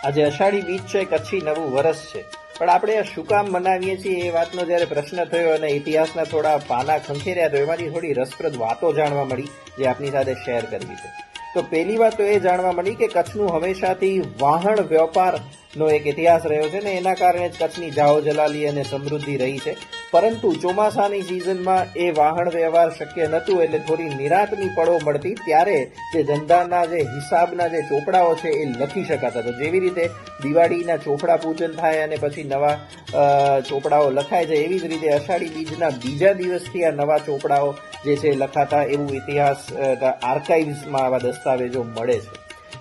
આજે અષાઢી બીજ છે, કચ્છી નવું વરસ છે, પણ આપણે આ શું કામ મનાવીએ છીએ એ વાતનો જ્યારે પ્રશ્ન થયો અને ઇતિહાસના થોડા પાના ખંખેર્યા તો એમાંથી થોડી રસપ્રદ વાતો જાણવા મળી જે આપની સાથે શેર કરવી છે. તો પહેલી વાત તો એ જાણવા મળી કે કચ્છનું હંમેશાથી વાહણ વેપારનો એક ઇતિહાસ રહ્યો છે ને એના કારણે જ કચ્છની જાઓ જલાલી અને સમૃદ્ધિ રહી છે. પરંતુ ચોમાસાની સિઝનમાં એ વાહણ વ્યવહાર શક્ય નહોતું એટલે થોડી નિરાંતની પળો મળતી ત્યારે જે ધંધાના જે હિસાબના જે ચોપડાઓ છે એ લખી શકાતા. તો જેવી રીતે દિવાળીના ચોપડા પૂજન થાય અને પછી નવા ચોપડાઓ લખાય છે એવી જ રીતે અષાઢી બીજના બીજા દિવસથી આ નવા ચોપડાઓ જે છે લખાતા એવું ઇતિહાસ આર્કાઇવ્સમાં આવા દસ્તાવેજો મળે છે.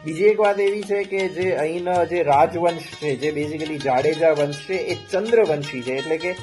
બીજી એક વાત એવી છે કે જે અહીંનો જે રાજવંશ છે જે બેઝિકલી જાડેજા વંશ છે એ ચંદ્રવંશી છે એટલે કે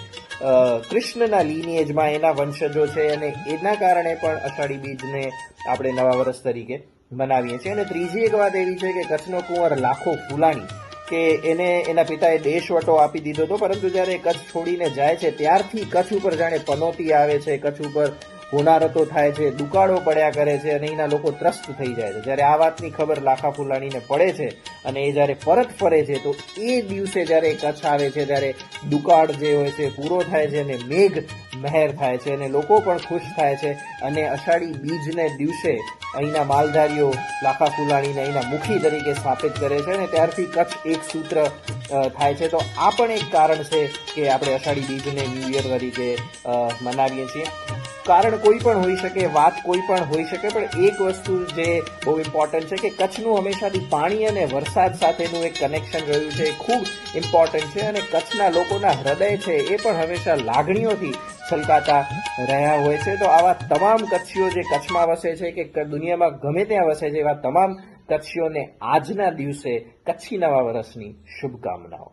કૃષ્ણના લીનિએજમાં એના વંશજો છે અને એના કારણે પણ અષાઢી બીજને આપણે નવા વર્ષ તરીકે મનાવીએ છીએ. અને ત્રીજી એક વાત એવી છે કે કચ્છનો કુંવર લાખો ફુલાણી કે એને એના પિતાએ દેશવટો આપી દીધો હતો, પરંતુ જ્યારે કચ્છ છોડીને જાય છે ત્યારથી કચ્છ ઉપર જાણે પનોતી આવે છે, કચ્છ ઉપર હોનારતો થાય છે, દુકાળો પડ્યા કરે છે અને અહીંના લોકો ત્રસ્ત થઈ જાય છે. જ્યારે આ વાતની ખબર લાખા ફુલાણીને પડે છે અને એ જ્યારે પરત ફરે છે તો એ દિવસે જ્યારે કચ્છ આવે છે ત્યારે દુકાળ જે હોય છે પૂરો થાય છે અને મેઘ મહેર થાય છે અને લોકો પણ ખુશ થાય છે અને અષાઢી બીજને દિવસે અહીંના માલધારીઓ લાખા ફુલાણીને અહીંના મુખી તરીકે સ્થાપિત કરે છે અને ત્યારથી કચ્છ એક સૂત્ર થાય છે. તો આ પણ એક કારણ છે કે આપણે અષાઢી બીજને ન્યૂ યર તરીકે મનાવીએ છીએ. કારણ કોઈ પણ હોઈ શકે, વાત કોઈ પણ હોઈ શકે, પણ એક વસ્તુ જે બહુ ઇમ્પોર્ટન્ટ છે કે કચ્છનું હંમેશાથી પાણી અને વરસાદ સાથેનું એક કનેક્શન રહ્યું છે એ ખૂબ ઇમ્પોર્ટન્ટ છે અને કચ્છના લોકોના હૃદય છે એ પણ હંમેશા લાગણીઓથી છલકાતા રહ્યા હોય છે. તો આવા તમામ કચ્છીઓ જે કચ્છમાં વસે છે કે દુનિયામાં ગમે ત્યાં વસે છે એવા તમામ કચ્છીઓને આજના દિવસે કચ્છી નવા વર્ષની શુભકામનાઓ.